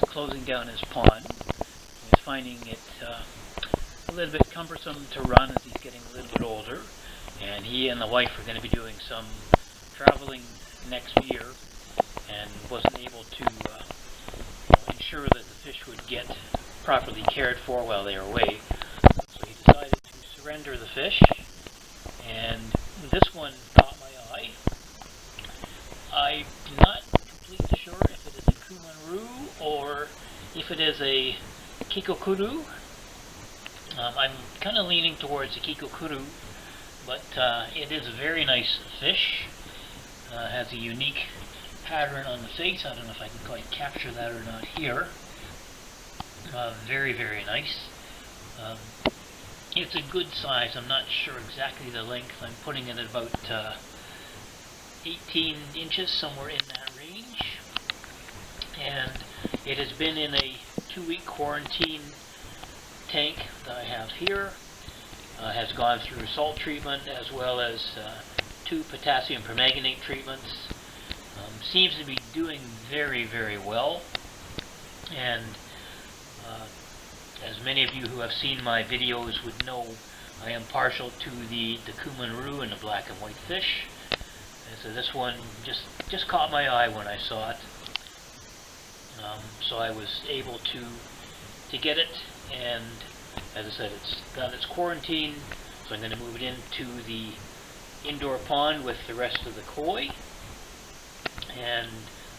closing down his pond. He's finding it a little bit cumbersome to run as he's getting a little bit older, and he and the wife are going to be doing some traveling next year, and wasn't able to ensure that the fish would get properly cared for while they were away. So he decided to surrender the fish, and this one caught my eye. I'm not completely sure if it is a kuman-ru or if it is a kikokuru. I'm kind of leaning towards the kikokuru, but it is a very nice fish. Has a unique pattern on the face. I don't know if I can quite capture that or not here. Very, very nice. It's a good size. I'm not sure exactly the length. I'm putting it at about 18 inches, somewhere in that range. And it has been in a 2-week quarantine tank that I have here. Has gone through salt treatment as well as 2 potassium permanganate treatments. Seems to be doing very, very well. And as many of you who have seen my videos would know, I am partial to the kuman-ru and the black and white fish. And so this one just caught my eye when I saw it. So I was able to get it, and as I said, it's got its quarantine, so I'm going to move it into the indoor pond with the rest of the koi, and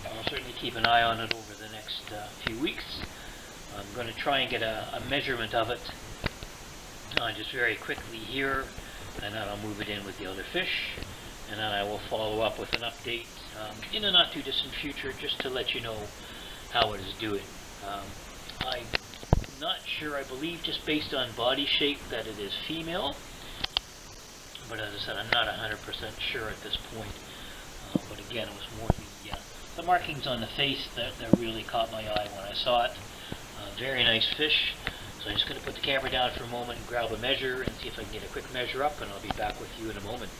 I'll certainly keep an eye on it over the next few weeks. I'm going to try and get a measurement of it just very quickly here, and then I'll move it in with the other fish, and then I will follow up with an update in the not too distant future, just to let you know how it is doing. I'm not sure. I believe just based on body shape that it is female, but as I said, I'm not 100% sure at this point. But again, it was more the markings on the face that really caught my eye when I saw it. Very nice fish. So I'm just going to put the camera down for a moment and grab a measure and see if I can get a quick measure up, and I'll be back with you in a moment.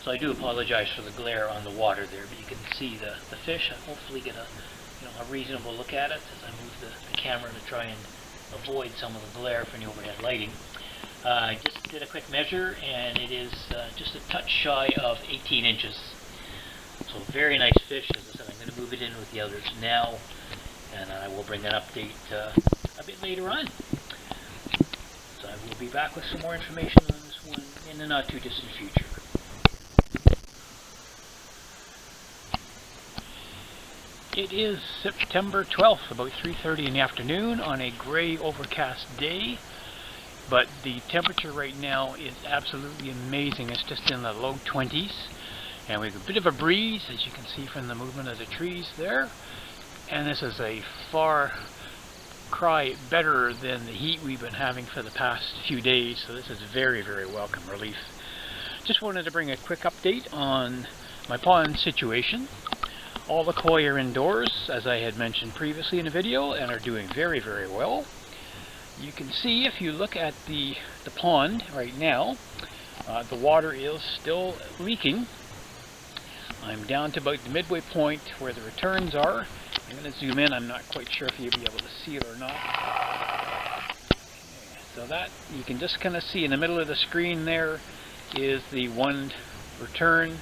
So I do apologize for the glare on the water there, but you can see the fish. I hopefully get a reasonable look at it as I move the camera to try and avoid some of the glare from the overhead lighting. I just did a quick measure, and it is just a touch shy of 18 inches. So very nice fish. As I said, I'm going to move it in with the others now, and I will bring an update a bit later on. So I will be back with some more information on this one in the not too distant future. It is September 12th, about 3:30 in the afternoon on a gray overcast day, but the temperature right now is absolutely amazing. It's just in the low 20s, and we have a bit of a breeze, as you can see from the movement of the trees there, and this is a far cry better than the heat we've been having for the past few days, so this is very, very welcome relief. Just wanted to bring a quick update on my pond situation. All the koi are indoors, as I had mentioned previously in the video, and are doing very, very well. You can see if you look at the pond right now, the water is still leaking. I'm down to about the midway point where the returns are. I'm going to zoom in. I'm not quite sure if you'll be able to see it or not. So that, you can just kind of see in the middle of the screen there is the one return.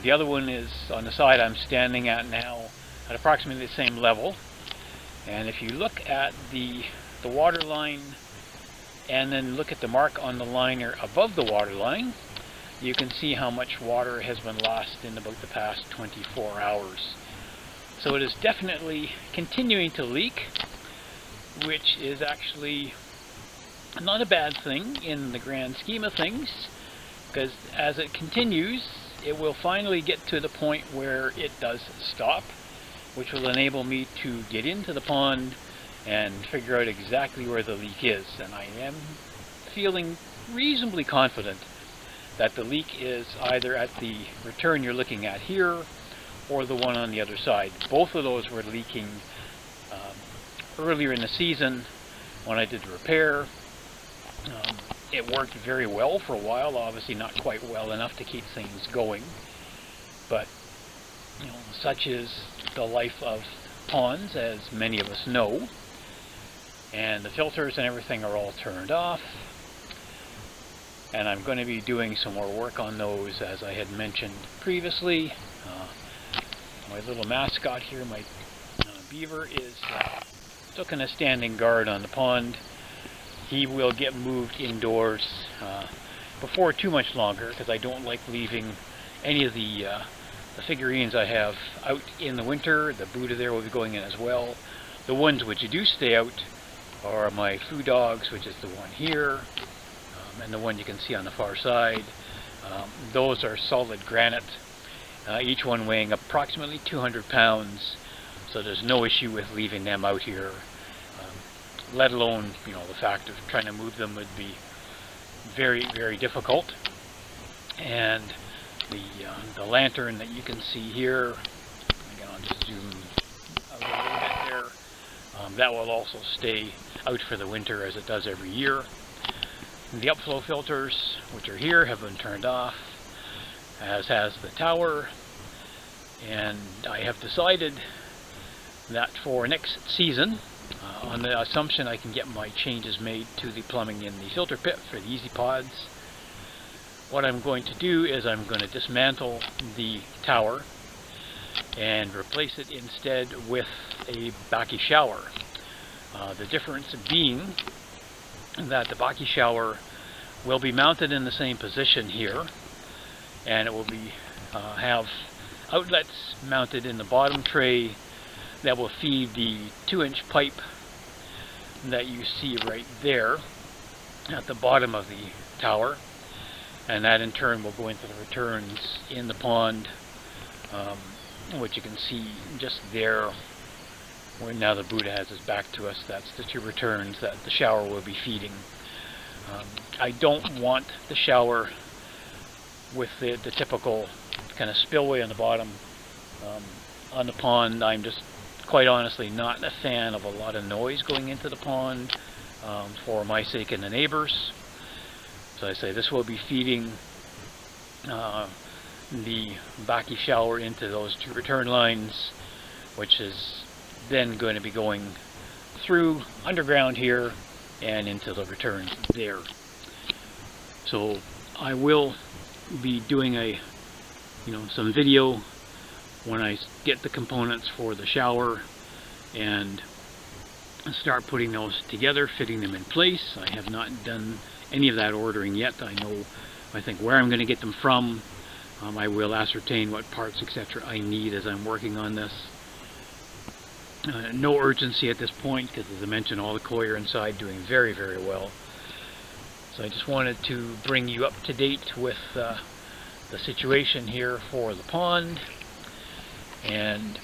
The other one is on the side I'm standing at now at approximately the same level. And if you look at the water line and then look at the mark on the liner above the water line, you can see how much water has been lost in about the past 24 hours. So it is definitely continuing to leak, which is actually not a bad thing in the grand scheme of things, because as it continues, it will finally get to the point where it does stop, which will enable me to get into the pond and figure out exactly where the leak is. And I am feeling reasonably confident that the leak is either at the return you're looking at here or the one on the other side. Both of those were leaking earlier in the season when I did the repair. It worked very well for a while, obviously not quite well enough to keep things going, but such is the life of ponds, as many of us know. And the filters and everything are all turned off. And I'm going to be doing some more work on those, as I had mentioned previously. My little mascot here, my beaver, is still kind of standing guard on the pond. He will get moved indoors before too much longer, because I don't like leaving any of the figurines I have out in the winter. The Buddha there will be going in as well. The ones which do stay out are my foo dogs, which is the one here, and the one you can see on the far side. Those are solid granite, each one weighing approximately 200 pounds, so there's no issue with leaving them out here, let alone, you know, the fact of trying to move them would be very, very difficult. And the lantern that you can see here, again, I'll just zoom a little bit there, that will also stay out for the winter, as it does every year. The upflow filters, which are here, have been turned off, as has the tower. And I have decided that for next season, on the assumption I can get my changes made to the plumbing in the filter pit for the Easy Pods, what I'm going to do is I'm going to dismantle the tower and replace it instead with a Baki shower. The difference being that the Baki shower will be mounted in the same position here, and it will be have outlets mounted in the bottom tray that will feed the 2-inch pipe that you see right there at the bottom of the tower, and that in turn will go into the returns in the pond, which you can see just there where now the Buddha has his back to us. That's the 2 returns that the shower will be feeding. I don't want the shower with the typical kind of spillway on the bottom on the pond. I'm just quite honestly not a fan of a lot of noise going into the pond, for my sake and the neighbors. So I say this will be feeding the Baki shower into those 2 return lines, which is then going to be going through underground here and into the returns there. So I will be doing some video when I get the components for the shower and start putting those together, fitting them in place. I have not done any of that ordering yet. I think where I'm going to get them from. I will ascertain what parts, etc. I need as I'm working on this. No urgency at this point, because as I mentioned, all the koi are inside doing very, very well. So I just wanted to bring you up to date with the situation here for the pond. And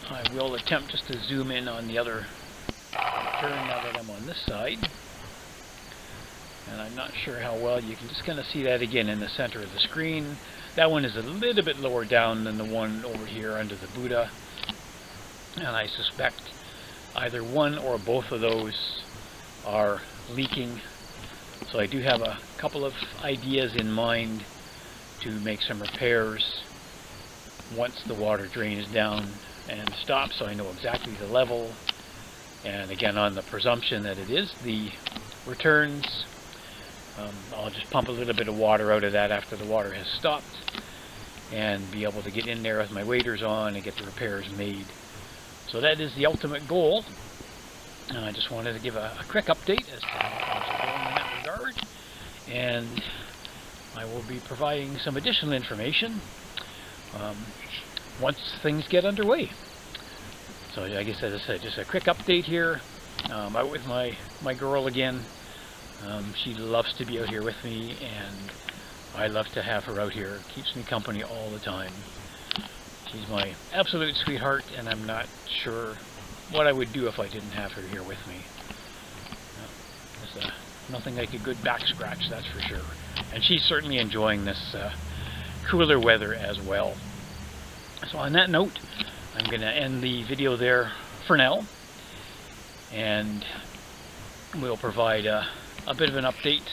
I will attempt just to zoom in on the other return now that I'm on this side. And I'm not sure how well you can just kind of see that again in the center of the screen. That one is a little bit lower down than the one over here under the Buddha. And I suspect either one or both of those are leaking. So I do have a couple of ideas in mind to make some repairs once the water drains down and stops, so I know exactly the level. And again, on the presumption that it is the returns, I'll just pump a little bit of water out of that after the water has stopped and be able to get in there with my waders on and get the repairs made. So that is the ultimate goal. And I just wanted to give a quick update as to how things are going in that regard. And I will be providing some additional information once things get underway. So I guess, as I said, just a quick update here. Out with my girl again. She loves to be out here with me, and I love to have her out here. Keeps me company all the time. She's my absolute sweetheart, and I'm not sure what I would do if I didn't have her here with me. There's nothing like a good back scratch, that's for sure. And she's certainly enjoying this cooler weather as well. So on that note, I'm going to end the video there for now, and we'll provide a bit of an update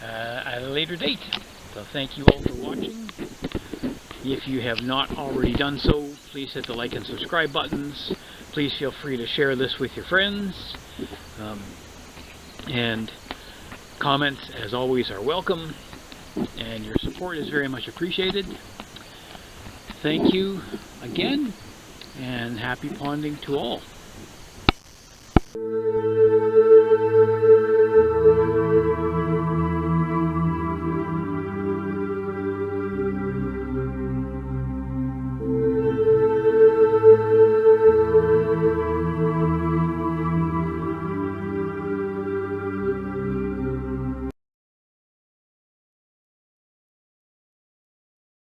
at a later date. So thank you all for watching. If you have not already done so, please hit the like and subscribe buttons. Please feel free to share this with your friends. And comments, as always, are welcome. And your support is very much appreciated. Thank you again, and happy ponding to all.